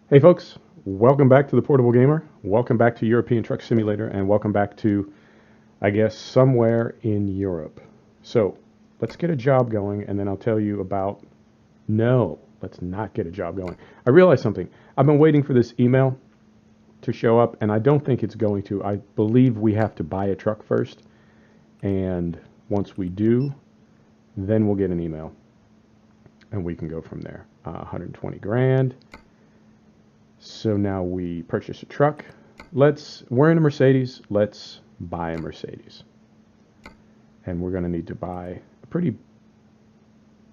Hey folks, welcome back to the Portable Gamer. Welcome back to European Truck Simulator, and welcome back to, I guess, somewhere in Europe. So let's get a job going, and then I'll tell you about. No, let's not get a job going. I realized something. I've been waiting for this email to show up, and I don't think it's going to. I believe we have to buy a truck first, and once we do, then we'll get an email, and we can go from there. 120 grand. So now we purchase a truck. We're in a Mercedes. Let's buy a Mercedes. And we're going to need to buy a pretty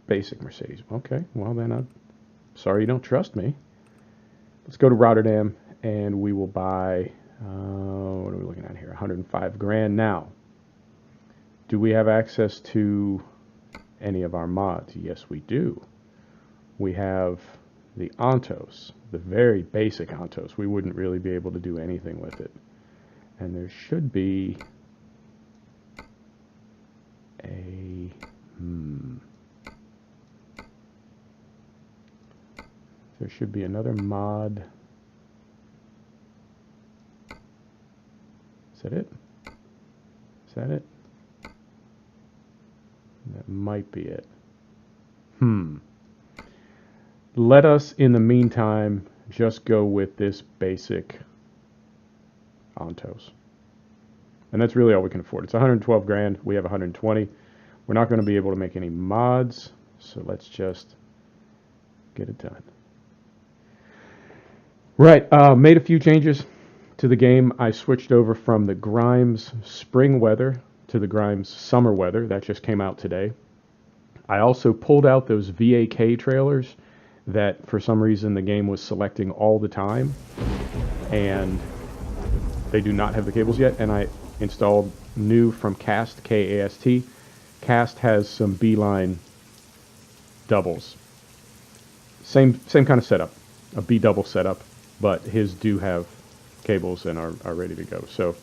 basic Mercedes. Okay, well then I'm sorry you don't trust me. Let's go to Rotterdam and we will buy, what are we looking at here? 105 grand. Now, do we have access to any of our mods? Yes, we do. We have the Ontos, the very basic Ontos. We wouldn't really be able to do anything with it. And there should be a... There should be another mod. Is that it? Is that it? That might be it. Let us, in the meantime, just go with this basic Ontos. And that's really all we can afford. It's 112 grand. We have 120. We're not going to be able to make any mods, so let's just get it done. Right, made a few changes to the game. I switched over from the Grimes spring weather to the Grimes summer weather. That just came out today. I also pulled out those VAK trailers that for some reason the game was selecting all the time, and they do not have the cables yet. And I installed new from Cast, K-A-S-T. Cast has some B-line doubles. Same kind of setup, a B-double setup, but his do have cables and are ready to go. So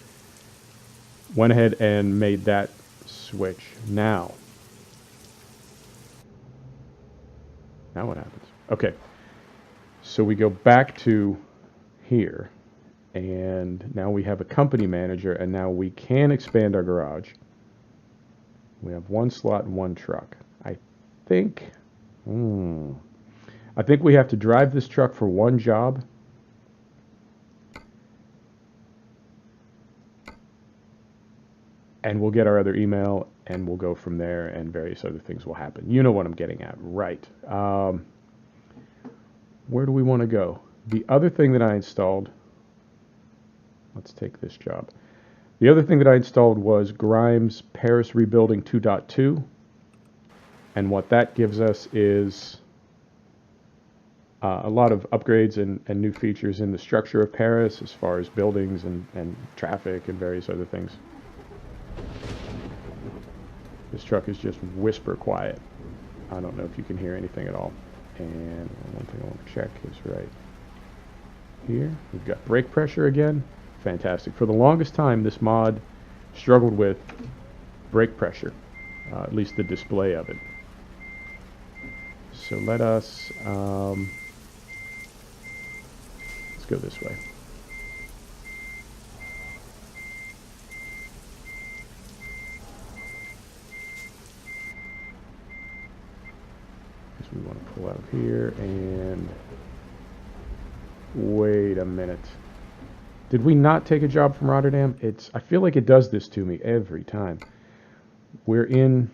went ahead and made that switch. Now what happens? Okay, so we go back to here, and now we have a company manager, and now we can expand our garage. We have one slot and one truck. I think we have to drive this truck for one job. And we'll get our other email, and we'll go from there, and various other things will happen. You know what I'm getting at, right? Where do we want to go? The other thing that I installed, let's take this job. The other thing that I installed was Grimes Paris Rebuilding 2.2. And what that gives us is a lot of upgrades and new features in the structure of Paris as far as buildings and traffic and various other things. This truck is just whisper quiet. I don't know if you can hear anything at all. And one thing I want to check is right here. We've got brake pressure again. Fantastic. For the longest time, this mod struggled with brake pressure, at least the display of it. So let us, let's go this way. We want to pull out of here, and wait a minute. Did we not take a job from Rotterdam? I feel like it does this to me every time. We're in...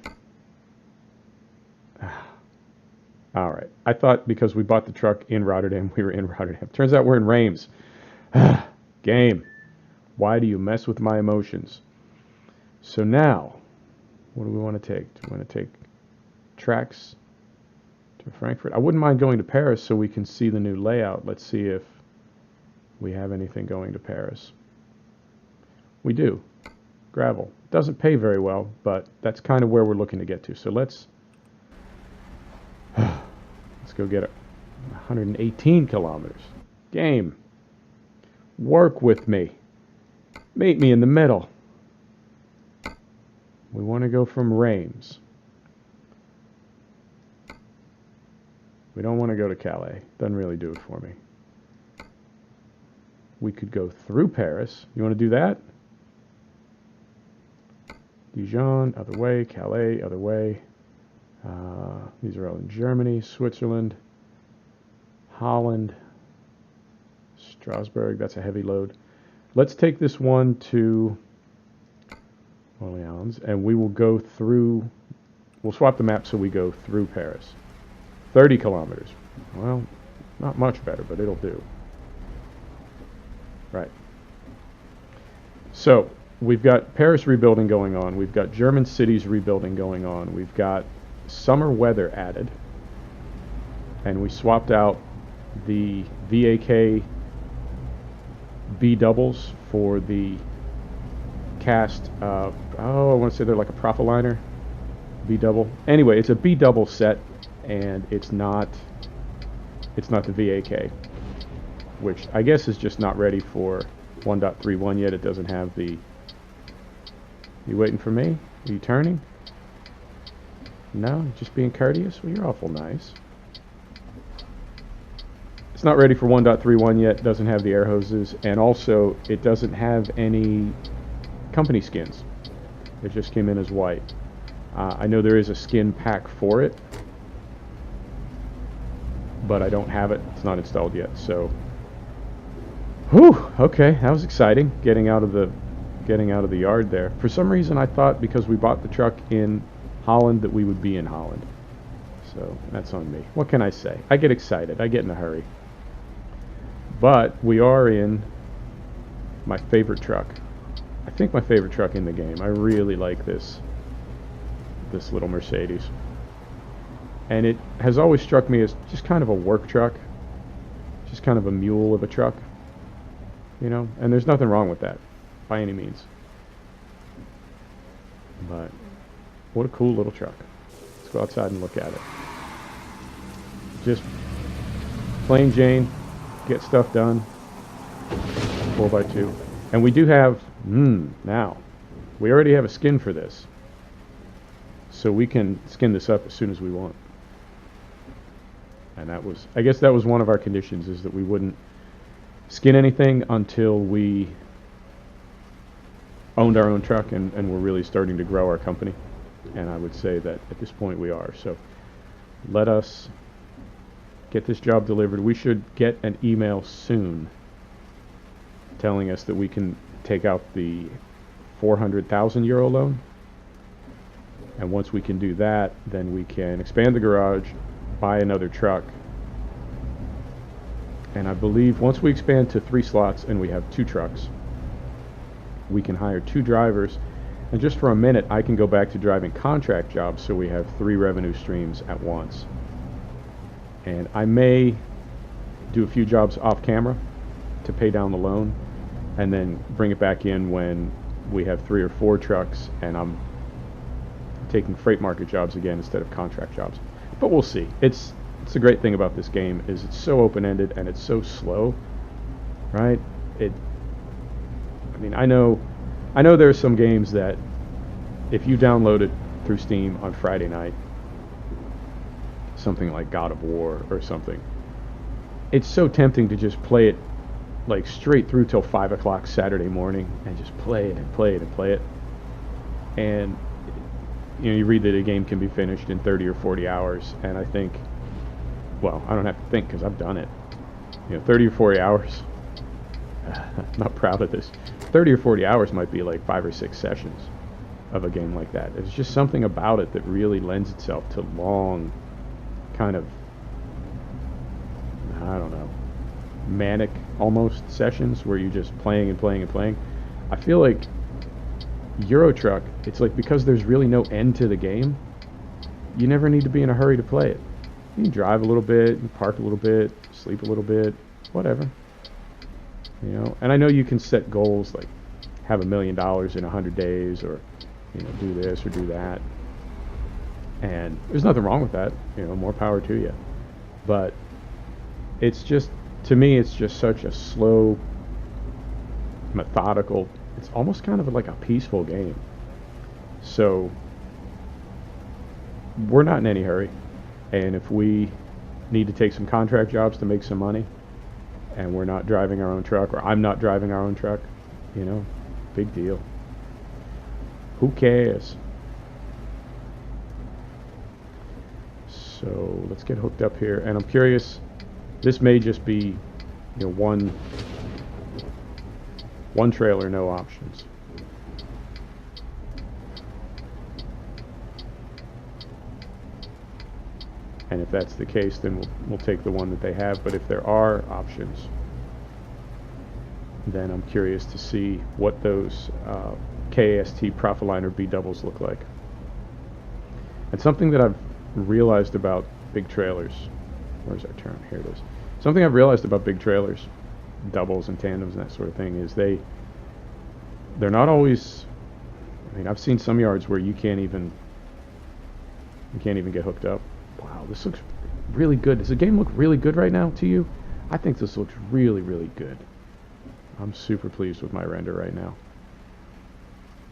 All right. I thought because we bought the truck in Rotterdam, we were in Rotterdam. Turns out we're in Reims. Game. Why do you mess with my emotions? So now, what do we want to take? Do we want to take tracks to Frankfurt? I wouldn't mind going to Paris so we can see the new layout. Let's see if we have anything going to Paris. We do. Gravel. Doesn't pay very well, but that's kind of where we're looking to get to. So let's go get it. 118 kilometers. Game. Work with me. Meet me in the middle. We want to go from Reims. We don't want to go to Calais. Doesn't really do it for me. we could go through Paris. You want to do that? Dijon, other way. Calais, other way. These are all in Germany, Switzerland, Holland, Strasbourg. That's a heavy load. Let's take this one to Orleans, and we will go through. We'll swap the map so we go through Paris. 30 kilometers. Well, not much better, but it'll do. Right. So we've got Paris rebuilding going on. We've got German cities rebuilding going on. We've got summer weather added. And we swapped out the VAK B doubles for the cast. I want to say they're like a Profiliner B double. Anyway, it's a B double set, and it's not the VAK, which I guess is just not ready for 1.31 yet. It doesn't have the. You waiting for me? Are you turning? No, just being courteous. Well, you're awful nice. It's not ready for 1.31 yet. Doesn't have the air hoses, and also it doesn't have any company skins. It just came in as white. I know there is a skin pack for it, but I don't have it. It's not installed yet. So, whew, okay, that was exciting. Getting out of the yard there. For some reason, I thought because we bought the truck in Holland that we would be in Holland. So that's on me. What can I say? I get excited. I get in a hurry. But we are in my favorite truck. I think my favorite truck in the game. I really like this little Mercedes. And it has always struck me as just kind of a work truck. Just kind of a mule of a truck. You know? And there's nothing wrong with that, by any means. But what a cool little truck. Let's go outside and look at it. Just plain Jane, get stuff done. 4x2. And we do have, now, we already have a skin for this. So we can skin this up as soon as we want. And that was, I guess that was one of our conditions, is that we wouldn't skin anything until we owned our own truck and were really starting to grow our company. And I would say that at this point we are. So let us get this job delivered. We should get an email soon telling us that we can take out the 400,000 euro loan. And once we can do that, then we can expand the garage, buy another truck. And I believe once we expand to 3 slots and we have 2 trucks, we can hire 2 drivers. And just for a minute, I can go back to driving contract jobs, so we have 3 revenue streams at once. And I may do a few jobs off camera to pay down the loan, and then bring it back in when we have 3 or 4 trucks and I'm taking freight market jobs again instead of contract jobs. But we'll see. It's the great thing about this game is it's so open-ended and it's so slow, right? I mean, I know there's some games that if you download it through Steam on Friday night, something like God of War or something, it's so tempting to just play it like straight through till 5 o'clock Saturday morning and just play it and play it and play it. And you know, you read that a game can be finished in 30 or 40 hours, and I think, well, I don't have to think because I've done it. You know, 30 or 40 hours. I'm not proud of this. 30 or 40 hours might be like 5 or 6 sessions of a game like that. There's just something about it that really lends itself to long, kind of, I don't know, manic almost sessions where you're just playing and playing and playing. I feel like Euro Truck, it's like because there's really no end to the game, you never need to be in a hurry to play it. You can drive a little bit, you park a little bit, sleep a little bit, whatever. You know, and I know you can set goals like have $1 million in 100 days, or you know, do this or do that. And there's nothing wrong with that. You know, more power to you. But it's just, to me, it's just such a slow, methodical. It's almost kind of like a peaceful game. So we're not in any hurry. And if we need to take some contract jobs to make some money, and we're not driving our own truck, or I'm not driving our own truck, you know, big deal. Who cares? So let's get hooked up here, and I'm curious, this may just be, you know, one trailer, no options. And if that's the case, then we'll take the one that they have. But if there are options, then I'm curious to see what those KAST Profiliner B doubles look like. And something that I've realized about big trailers, where's our term? Here it is. Something I've realized about big trailers, doubles and tandems and that sort of thing, is they're not always. I mean, I've seen some yards where you can't even get hooked up. Wow, this looks really good. Does the game look really good right now to you? I think this looks really, really good. I'm super pleased with my render right now.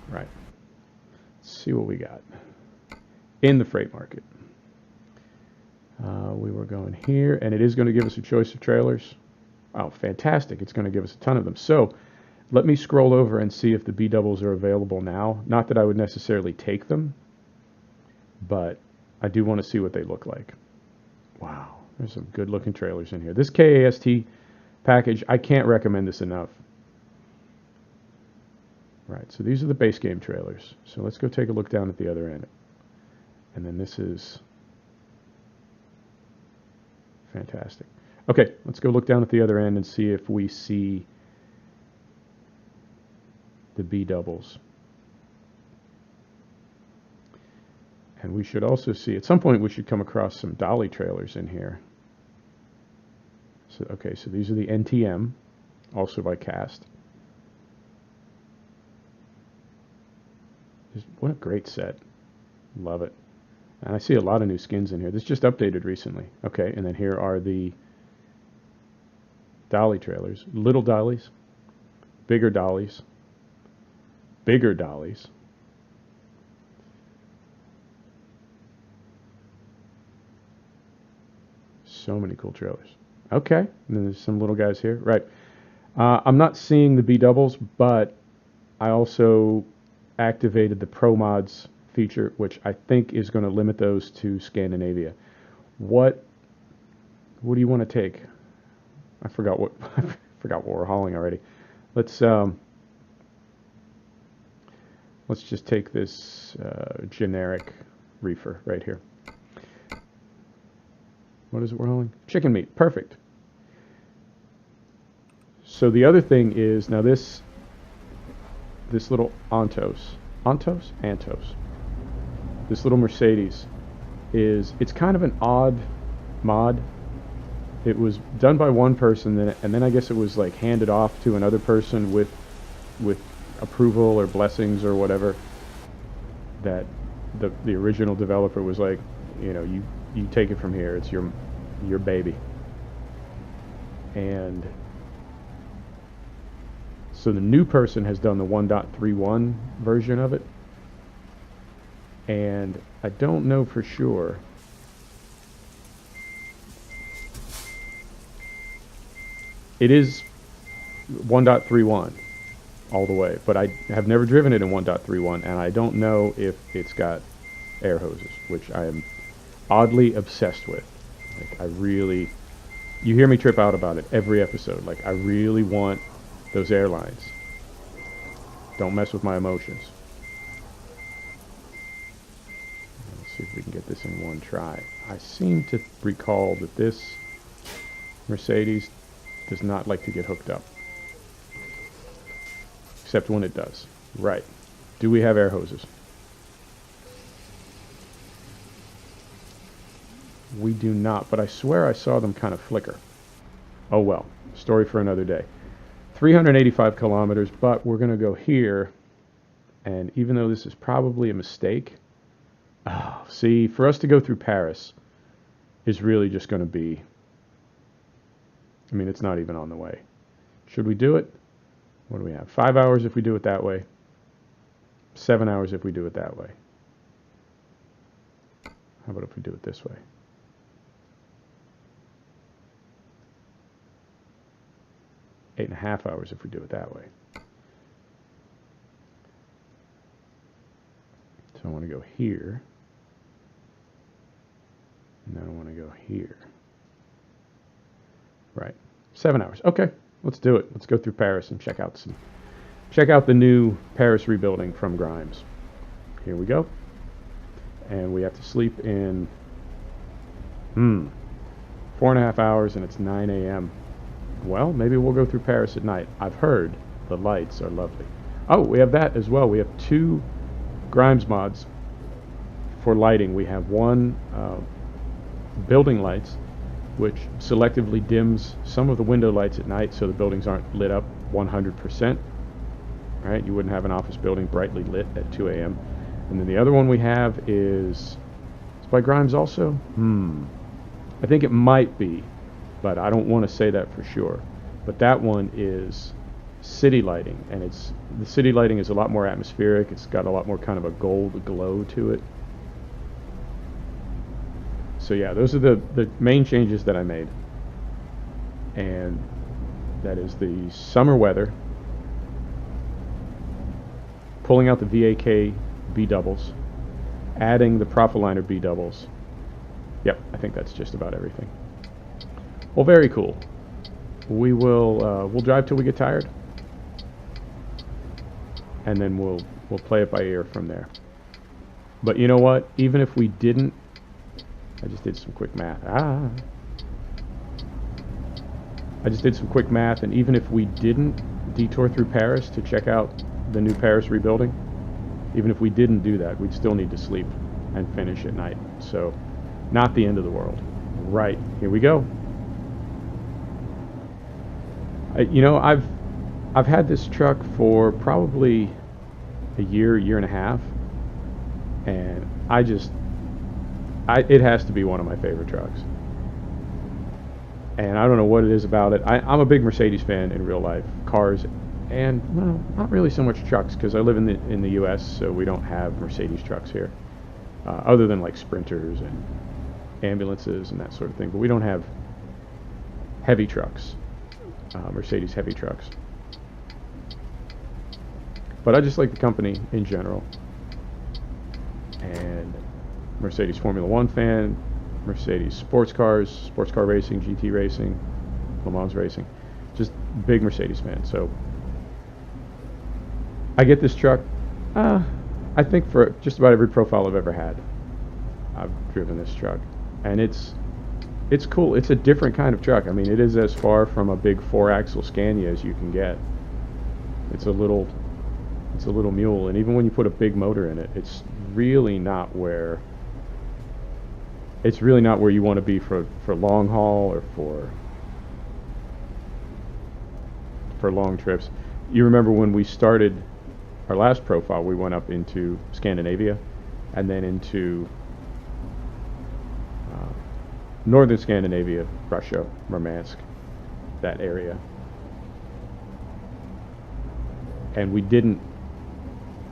Right. Let's see what we got in the freight market. We were going here, and it is going to give us a choice of trailers. Oh, fantastic. It's going to give us a ton of them. So let me scroll over and see if the B doubles are available now. Not that I would necessarily take them, but I do want to see what they look like. Wow, there's some good looking trailers in here. This KAST package, I can't recommend this enough. Right, so these are the base game trailers. So let's go take a look down at the other end. And then this is fantastic. Okay, let's go look down at the other end and see if we see the B doubles. And we should also see, at some point we should come across some dolly trailers in here. So, okay, so these are the NTM, also by Cast. What a great set. Love it. And I see a lot of new skins in here. This just updated recently. Okay, and then here are the dolly trailers. Little dollies, bigger dollies, bigger dollies. So many cool trailers. Okay, and then there's some little guys here. Right. I'm not seeing the B doubles, but I also activated the ProMods feature, which I think is going to limit those to Scandinavia. What do you want to take? I forgot what we're hauling already. Let's just take this generic reefer right here. What is it we're hauling? Chicken meat. Perfect. So the other thing is, now this little Antos. This little Mercedes it's kind of an odd mod. It was done by one person, and then I guess it was like handed off to another person with approval or blessings or whatever. That the original developer was like, you know, you take it from here. It's your baby. And so the new person has done the 1.31 version of it. And I don't know for sure. It is 1.31 all the way, but I have never driven it in 1.31, and I don't know if it's got air hoses, which I am oddly obsessed with. Like, you hear me trip out about it every episode. Like, I really want those airlines. Don't mess with my emotions. Let's see if we can get this in one try. I seem to recall that this Mercedes does not like to get hooked up. Except when it does. Right. Do we have air hoses? We do not, but I swear I saw them kind of flicker. Oh well, story for another day. 385 kilometers, but we're going to go here, and even though this is probably a mistake, see, for us to go through Paris is really just going to be, I mean, it's not even on the way. Should we do it? What do we have? 5 hours if we do it that way. 7 hours if we do it that way. How about if we do it this way? 8.5 hours if we do it that way. So I want to go here. And then I want to go here. Right. 7 hours. Okay, let's do it. Let's go through Paris and check out the new Paris rebuilding from Grimes. Here we go. And we have to sleep in 4.5 hours, and it's 9 a.m. Well, maybe we'll go through Paris at night. I've heard the lights are lovely. Oh, we have that as well. We have 2 Grimes mods for lighting. We have one building lights, which selectively dims some of the window lights at night so the buildings aren't lit up 100%. Right? You wouldn't have an office building brightly lit at 2 a.m. And then the other one we have is, it's by Grimes also? I think it might be, but I don't want to say that for sure. But that one is city lighting, and the city lighting is a lot more atmospheric. It's got a lot more kind of a gold glow to it. So yeah, those are the main changes that I made. And that is the summer weather, pulling out the VAK B doubles, adding the Profiliner B doubles. Yep, I think that's just about everything. Well, very cool. We'll drive till we get tired, and then we'll play it by ear from there. But you know what? Even if we didn't, I just did some quick math. I just did some quick math, and even if we didn't detour through Paris to check out the new Paris rebuilding, even if we didn't do that, we'd still need to sleep and finish at night. So, not the end of the world. Right, here we go. You know, I've had this truck for probably a year and a half, and it has to be one of my favorite trucks. And I don't know what it is about it. I'm a big Mercedes fan in real life, cars, and well, not really so much trucks, because I live in the U.S., so we don't have Mercedes trucks here, other than like Sprinters and ambulances and that sort of thing. But we don't have heavy trucks, Mercedes heavy trucks. But I just like the company in general, and Mercedes Formula One fan, Mercedes sports car racing, GT racing, Le Mans racing, just big Mercedes fan. So I get this truck, I think for just about every profile I've ever had, I've driven this truck, and it's cool. It's a different kind of truck. I mean, it is as far from a big 4-axle Scania as you can get. It's a little mule, and even when you put a big motor in it, it's really not where you want to be for long haul or for long trips. You remember when we started our last profile, we went up into Scandinavia and then into northern Scandinavia, Russia, Murmansk, that area. And we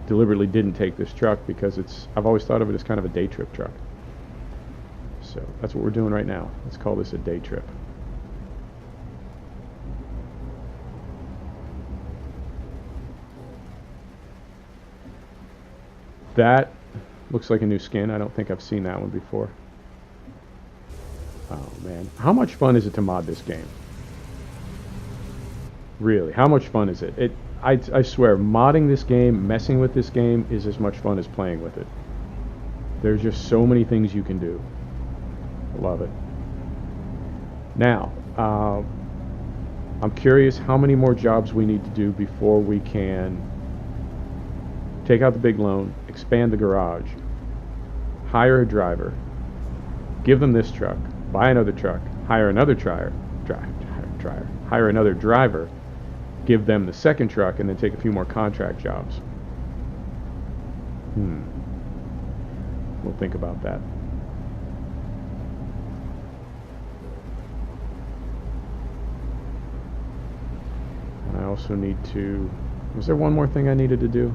deliberately didn't take this truck because I've always thought of it as kind of a day trip truck. So that's what we're doing right now. Let's call this a day trip. That looks like a new skin. I don't think I've seen that one before. Oh man, how much fun is it to mod this game? Really, how much fun is it? I swear, modding this game, messing with this game is as much fun as playing with it. There's just so many things you can do. I love it. Now, I'm curious how many more jobs we need to do before we can take out the big loan, expand the garage, hire a driver, give them this truck, buy another truck, hire another hire another driver, give them the second truck, and then take a few more contract jobs. We'll think about that. And I also need to... Was there one more thing I needed to do?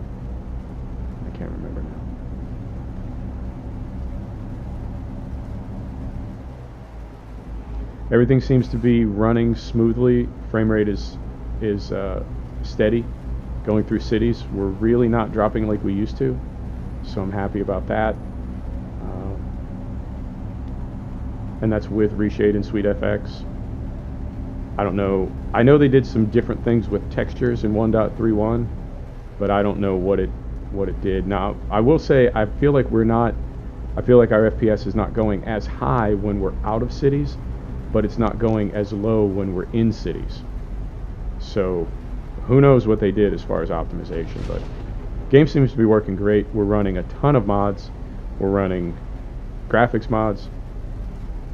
I can't remember now. Everything seems to be running smoothly. Frame rate is is steady going through cities. We're really not dropping like we used to, so I'm happy about that. And that's with Reshade and SweetFX. I don't know. I know they did some different things with textures in 1.31, but I don't know what it did. Now, I will say I feel like our FPS is not going as high when we're out of cities, but it's not going as low when we're in cities. So who knows what they did as far as optimization, but game seems to be working great. We're running a ton of mods. We're running graphics mods,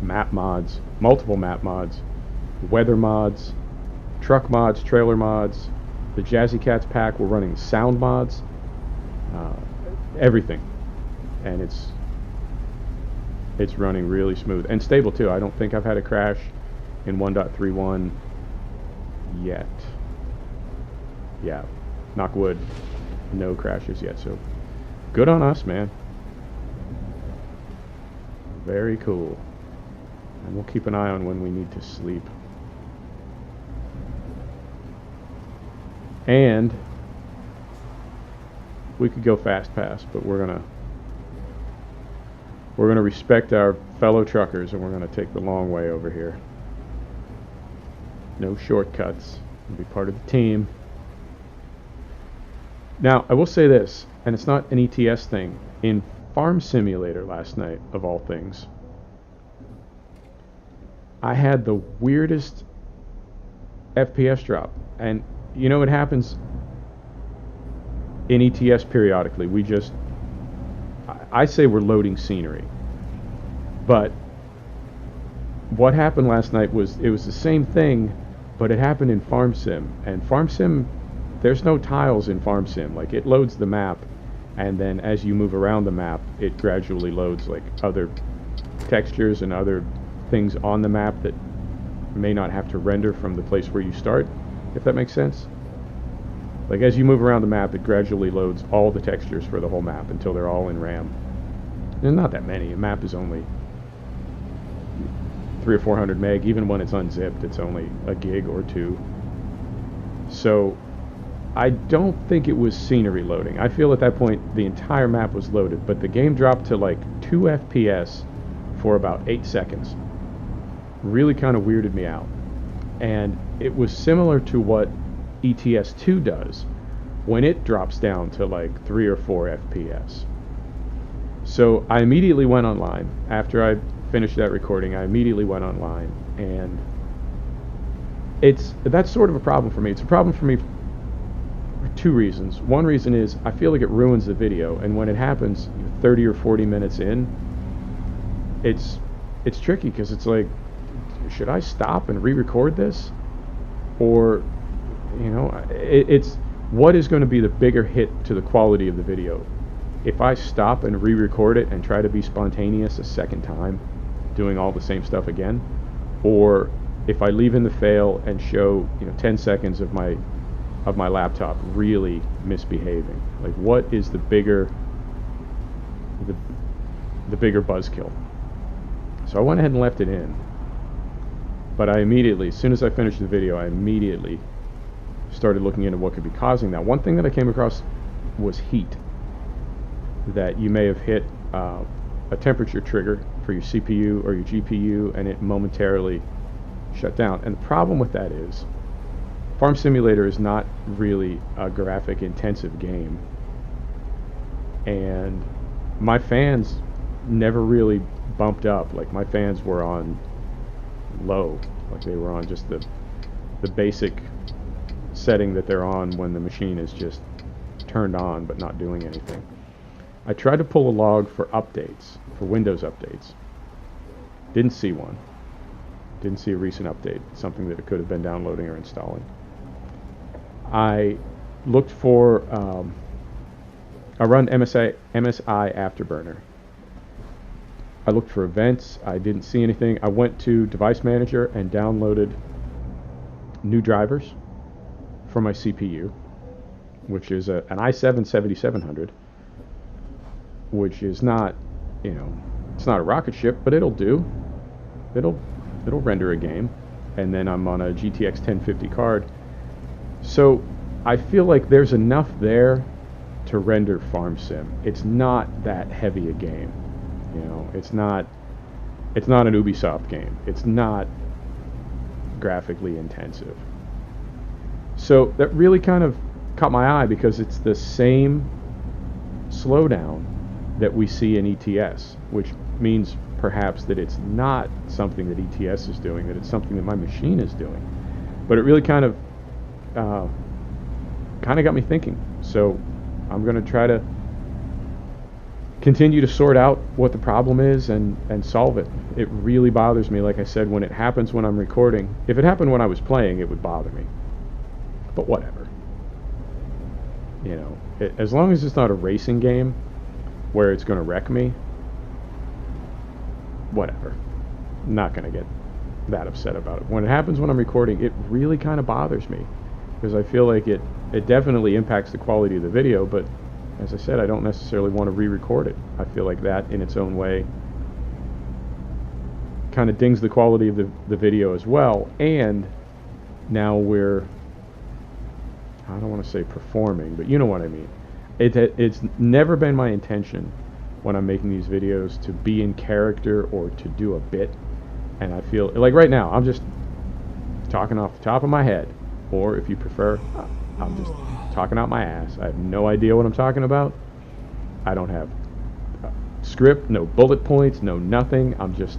map mods, multiple map mods, weather mods, truck mods, trailer mods, the Jazzy Cats pack. We're running sound mods, everything, and it's running really smooth and stable too. I don't think I've had a crash in 1.31 yet. Yeah, knock wood, no crashes yet, so good on us, man. Very cool. And we'll keep an eye on when we need to sleep. And we could go fast pass, but we're gonna respect our fellow truckers, and we're gonna take the long way over here. No shortcuts. We'll be part of the team. Now, I will say this, and it's not an ETS thing. In Farm Simulator last night, of all things, I had the weirdest FPS drop. And you know, it happens in ETS periodically. I say we're loading scenery. But what happened last night was, it was the same thing, but it happened in Farm Sim. And Farm Sim, there's no tiles in Farm Sim. Like, it loads the map, and then as you move around the map, it gradually loads like other textures and other things on the map that may not have to render from the place where you start, if that makes sense. Like, as you move around the map, it gradually loads all the textures for the whole map until they're all in RAM. There's not that many. A map is only 300 or 400 meg. Even when it's unzipped, it's only a gig or 2. So I don't think it was scenery loading. I feel at that point the entire map was loaded, but the game dropped to like 2 FPS for about 8 seconds. Really kind of weirded me out. And it was similar to what ETS2 does when it drops down to like 3 or 4 FPS. So I immediately went online. After I finished that recording, I immediately went online, and that's sort of a problem for me. It's a problem for me for 2 reasons. One reason is I feel like it ruins the video, and when it happens 30 or 40 minutes in, it's tricky, because it's like, should I stop and re-record this? Or, you know, it's what is going to be the bigger hit to the quality of the video? If I stop and re-record it and try to be spontaneous a second time, doing all the same stuff again, or if I leave in the fail and show, you know, 10 seconds of my laptop really misbehaving. Like, what is the bigger buzzkill? So I went ahead and left it in. But I immediately, as soon as I finished the video, I immediately started looking into what could be causing that. One thing that I came across was heat. That you may have hit a temperature trigger for your CPU or your GPU, and it momentarily shut down. And the problem with that is, Farm Simulator is not really a graphic intensive game, and my fans never really bumped up. Like, my fans were on low, like they were on just the basic setting that they're on when the machine is just turned on but not doing anything. I tried to pull a log for updates, for Windows updates. Didn't see one. Didn't see a recent update, something that it could have been downloading or installing. I looked for, I run MSI Afterburner. I looked for events. I didn't see anything. I went to Device Manager and downloaded new drivers for my CPU, which is an i7-7700, which is not, you know, it's not a rocket ship, but it'll do. It'll render a game. And then I'm on a GTX 1050 card. So I feel like there's enough there to render farm sim. It's not that heavy a game. You know, it's not an Ubisoft game. It's not graphically intensive. So that really kind of caught my eye because it's the same slowdown that we see in ETS, which means perhaps that it's not something that ETS is doing, that it's something that my machine is doing. But it really kind of got me thinking. So I'm going to try to continue to sort out what the problem is and solve it. It really bothers me, like I said, when it happens when I'm recording. If it happened when I was playing, it would bother me. But whatever. You know, as long as it's not a racing game where it's going to wreck me, whatever. I'm not going to get that upset about it. When it happens when I'm recording, it really kind of bothers me because I feel like it definitely impacts the quality of the video, but as I said, I don't necessarily want to re-record it. I feel like that in its own way kind of dings the quality of the video as well, and now we're, I don't want to say performing, but you know what I mean. It's never been my intention when I'm making these videos to be in character or to do a bit, and I feel like right now I'm just talking off the top of my head, or if you prefer, I'm just talking out my ass. I have no idea what I'm talking about. I don't have a script, no bullet points, no nothing. I'm just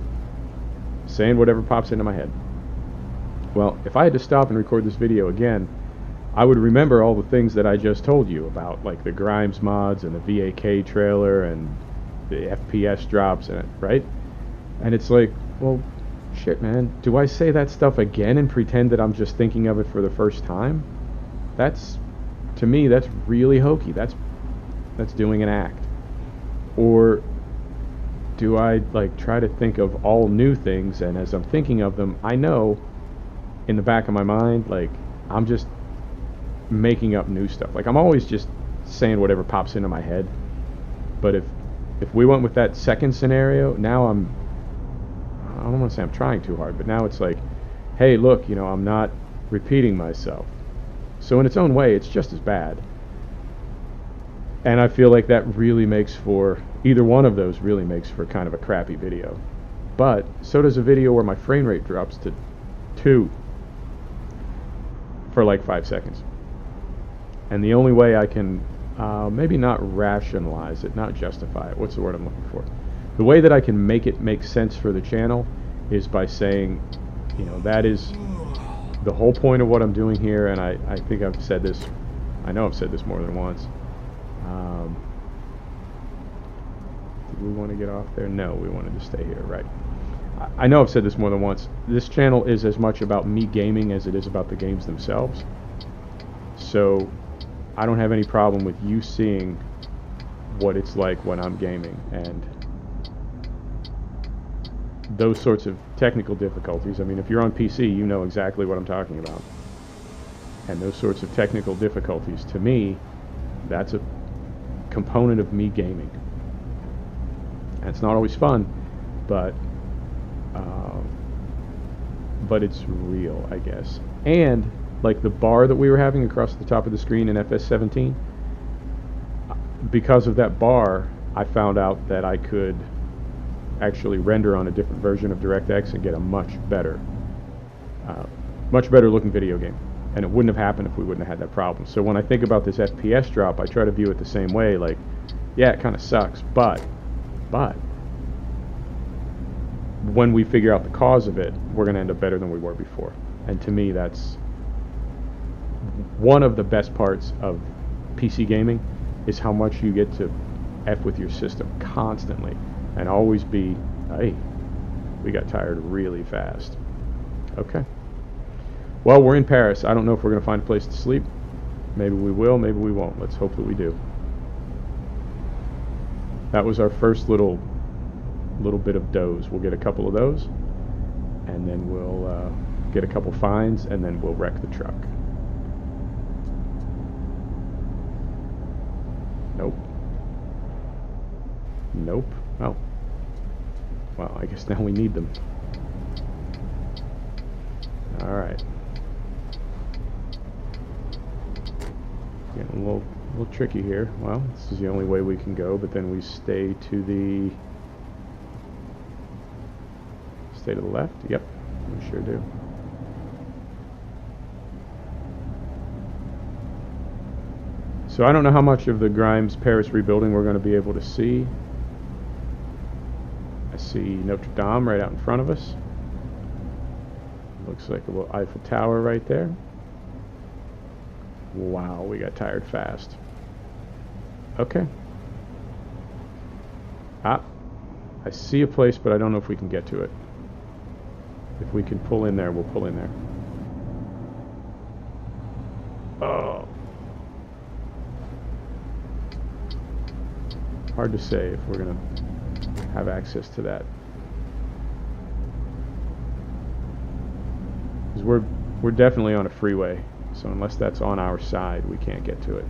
saying whatever pops into my head. Well, if I had to stop and record this video again, I would remember all the things that I just told you about, like the Reims mods and the VAK trailer and the FPS drops, and right? And it's like, well, shit, man. Do I say that stuff again and pretend that I'm just thinking of it for the first time? That's, to me, that's really hokey. That's doing an act. Or do I like try to think of all new things, and as I'm thinking of them, I know in the back of my mind, like, I'm just making up new stuff. Like, I'm always just saying whatever pops into my head. But if we went with that second scenario, now I don't want to say I'm trying too hard, but now it's like, hey, look, you know, I'm not repeating myself. So in its own way, it's just as bad. And I feel like that really makes for, either one of those really makes for kind of a crappy video. But so does a video where my frame rate drops to 2 for like 5 seconds. And the only way I can maybe not rationalize it, not justify it, what's the word I'm looking for? The way that I can make it make sense for the channel is by saying, you know, that is the whole point of what I'm doing here, and I think I've said this, I know I've said this more than once. Did we want to get off there? No, we wanted to stay here, right. I know I've said this more than once. This channel is as much about me gaming as it is about the games themselves. So I don't have any problem with you seeing what it's like when I'm gaming, and those sorts of technical difficulties. I mean, if you're on PC, you know exactly what I'm talking about. And those sorts of technical difficulties, to me, that's a component of me gaming. And it's not always fun, but it's real, I guess. And like the bar that we were having across the top of the screen in FS17, because of that bar, I found out that I could actually render on a different version of DirectX and get a much better looking video game. And it wouldn't have happened if we wouldn't have had that problem. So when I think about this FPS drop, I try to view it the same way, like, yeah, it kind of sucks, but when we figure out the cause of it, we're going to end up better than we were before. And to me, that's one of the best parts of PC gaming, is how much you get to F with your system constantly and always be, hey, we got tired really fast. Okay. Well, we're in Paris. I don't know if we're going to find a place to sleep. Maybe we will, maybe we won't. Let's hope that we do. That was our first little bit of doze. We'll get a couple of those, and then we'll get a couple finds, and then we'll wreck the truck. Nope. Nope. Oh. Well, I guess now we need them. Alright. little tricky here. Well, this is the only way we can go, but then we stay to the left. Yep, we sure do. So I don't know how much of the Reims Paris rebuilding we're going to be able to see. I see Notre Dame right out in front of us. Looks like a little Eiffel Tower right there. Wow, we got tired fast. Okay. I see a place, but I don't know if we can get to it. If we can pull in there, we'll pull in there. Oh. Hard to say if we're going to have access to that. Because we're definitely on a freeway, so unless that's on our side, we can't get to it.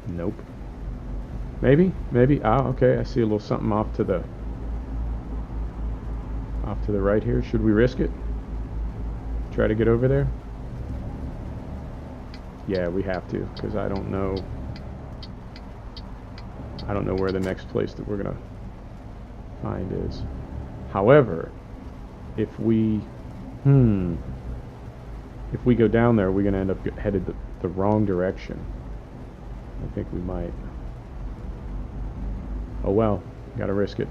Nope. Maybe? Ah, okay, I see a little something off to the right here. Should we risk it? Try to get over there? Yeah, we have to, because I don't know where the next place that we're gonna find is. However, if we go down there, we're gonna end up headed the wrong direction. I think we might. Oh well, gotta risk it.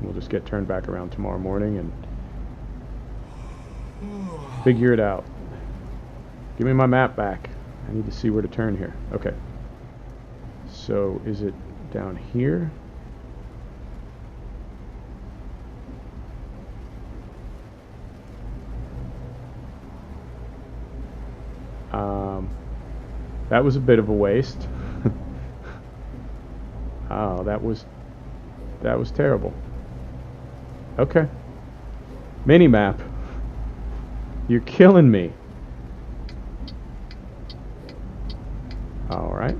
We'll just get turned back around tomorrow morning and figure it out. Give me my map back. I need to see where to turn here. Okay. So is it down here? That was a bit of a waste. Oh, that was terrible. Okay. Mini-map. You're killing me. All right.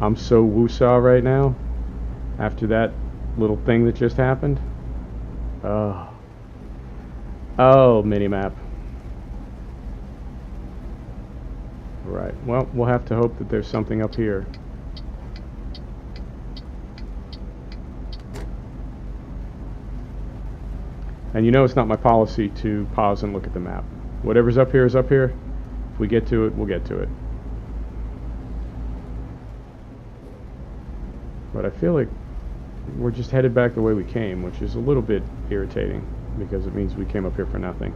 I'm so woosah right now after that little thing that just happened. Oh, mini-map. Right, well, we'll have to hope that there's something up here. And you know it's not my policy to pause and look at the map. Whatever's up here is up here. If we get to it, we'll get to it. But I feel like we're just headed back the way we came, which is a little bit irritating because it means we came up here for nothing.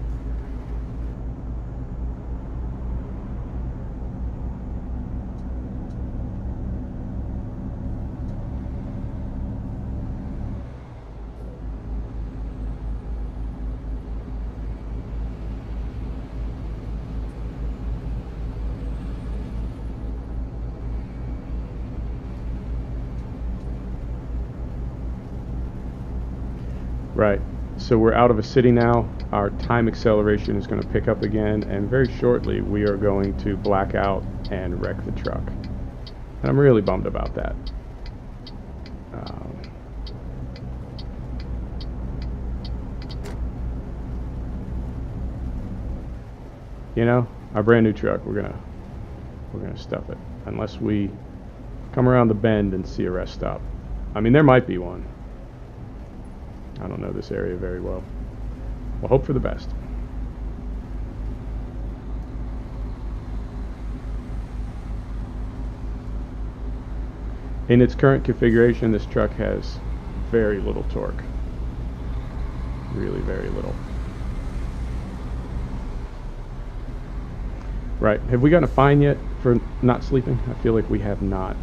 Right, so we're out of a city now. Our time acceleration is going to pick up again, and very shortly we are going to black out and wreck the truck. And I'm really bummed about that. You know, our brand new truck, we're gonna stuff it unless we come around the bend and see a rest stop. I mean, there might be one. I don't know this area very well. We'll hope for the best. In its current configuration, this truck has very little torque. Really very little. Right. Have we gotten a fine yet for not sleeping? I feel like we have not.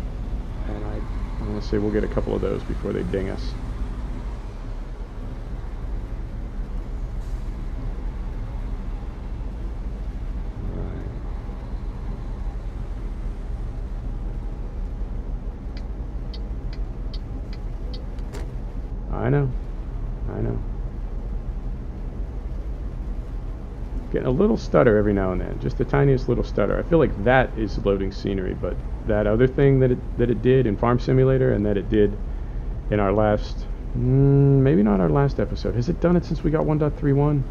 And I want to say we'll get a couple of those before they ding us. I know. Getting a little stutter every now and then, just the tiniest little stutter. I feel like that is loading scenery, but that other thing that it did in Farm Simulator and that it did in our last, maybe not our last episode. Has it done it since we got 1.31?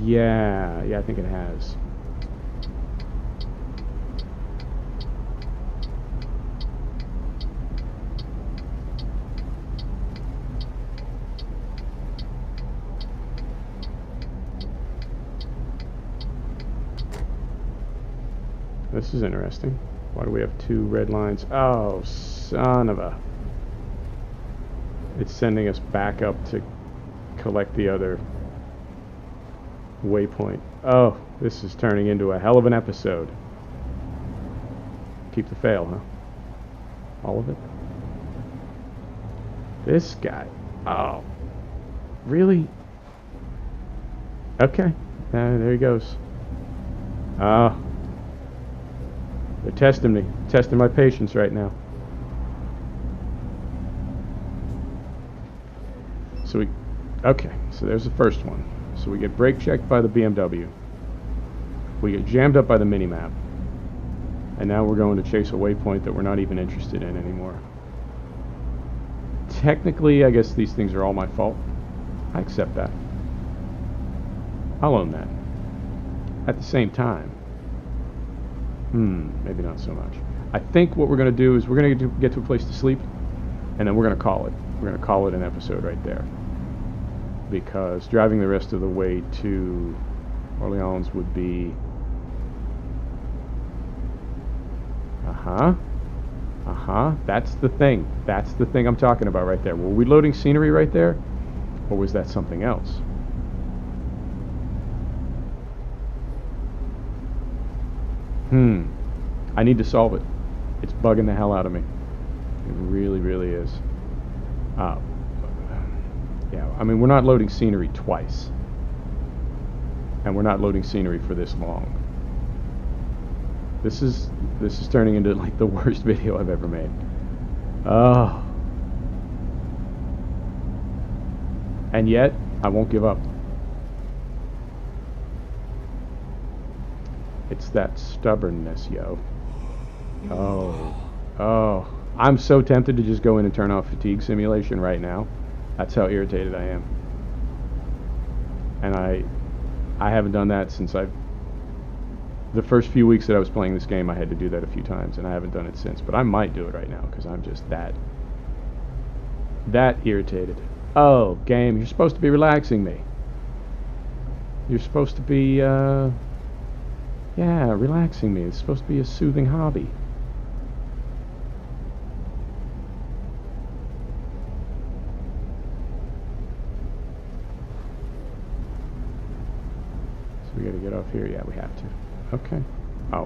Yeah, I think it has. This is interesting. Why do we have 2 red lines? Oh, son of a... It's sending us back up to collect the other waypoint. Oh, this is turning into a hell of an episode. Keep the fail, huh? All of it? This guy. Oh. Really? Okay. There he goes. Oh. They're testing me. Testing my patience right now. So okay, so there's the first one. So we get brake checked by the BMW. We get jammed up by the minimap. And now we're going to chase a waypoint that we're not even interested in anymore. Technically, I guess these things are all my fault. I accept that. I'll own that. At the same time, maybe not so much. I think what we're going to do is we're going to get to a place to sleep, and then we're going to call it. We're going to call it an episode right there. Because driving the rest of the way to Orleans would be... That's the thing. That's the thing I'm talking about right there. Were we loading scenery right there? Or was that something else? I need to solve it. It's bugging the hell out of me. It really, really is. Yeah, I mean, we're not loading scenery twice. And we're not loading scenery for this long. This is turning into like the worst video I've ever made. Oh. And yet, I won't give up. It's that stubbornness, yo. Oh. I'm so tempted to just go in and turn off fatigue simulation right now. That's how irritated I am. And I haven't done that since the first few weeks that I was playing this game, I had to do that a few times, and I haven't done it since. But I might do it right now, because I'm just that irritated. Oh, game, you're supposed to be relaxing me. You're supposed to be, yeah, relaxing me. It's supposed to be a soothing hobby. So we gotta get off here. Yeah, we have to. Okay. Oh,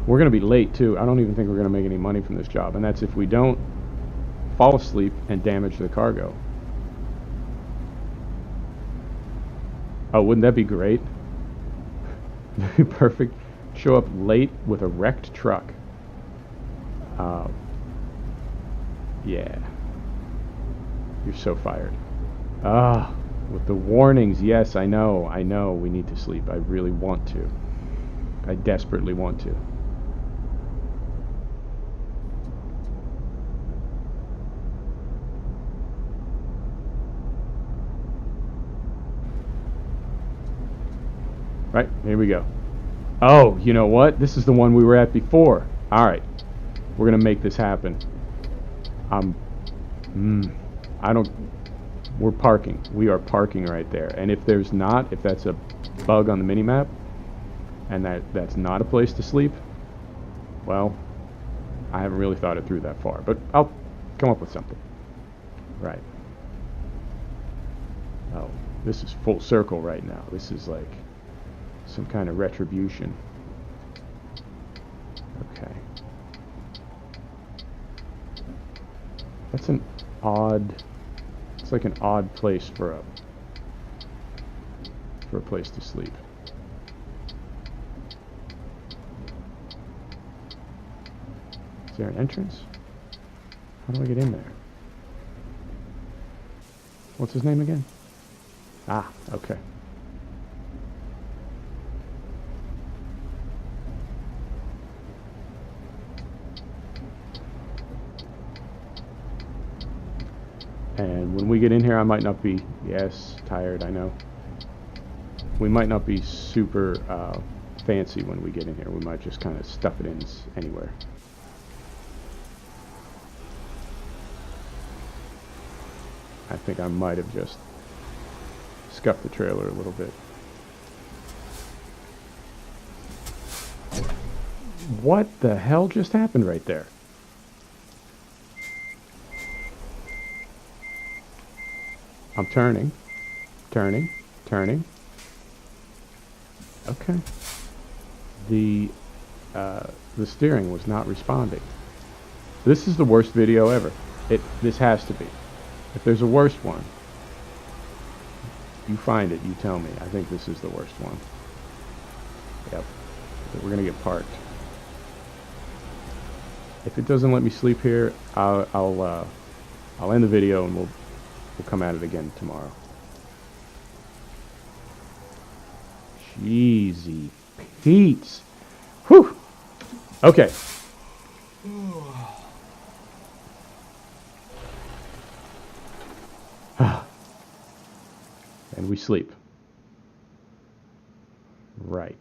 we're gonna be late too. I don't even think we're gonna make any money from this job, and that's if we don't fall asleep and damage the cargo. Oh, wouldn't that be great? Perfect. Show up late with a wrecked truck. Yeah. You're so fired. With the warnings. Yes, I know we need to sleep. I really want to. I desperately want to. Right, here we go. Oh, you know what? This is the one we were at before. Alright. We're going to make this happen. We're parking. We are parking right there. And if that's a bug on the minimap, and that's not a place to sleep, well, I haven't really thought it through that far. But I'll come up with something. Right. Oh, this is full circle right now. This is like some kind of retribution. Okay. That's an odd... It's like an odd place for a place to sleep. Is there an entrance? How do I get in there? What's his name again? Ah, okay. And when we get in here, I might not be, yes, tired, I know. We might not be super fancy when we get in here. We might just kind of stuff it in anywhere. I think I might have just scuffed the trailer a little bit. What the hell just happened right there? I'm turning, turning, turning. Okay. The steering was not responding. This is the worst video ever. This has to be. If there's a worse one, you find it, you tell me. I think this is the worst one. Yep. We're gonna get parked. If it doesn't let me sleep here, I'll end the video and we'll come at it again tomorrow. Jeezy Pete's. Whew. Okay. And we sleep. Right.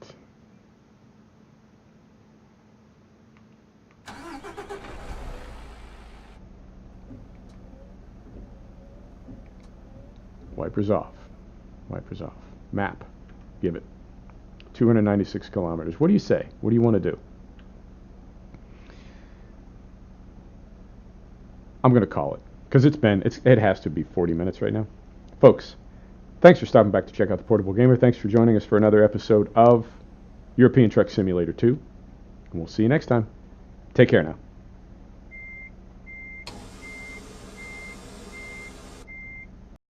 Wipers off. Wipers off. Map. Give it. 296 kilometers. What do you say? What do you want to do? I'm going to call it. Because it has to be 40 minutes right now. Folks, thanks for stopping back to check out the Portable Gamer. Thanks for joining us for another episode of European Truck Simulator 2. And we'll see you next time. Take care now.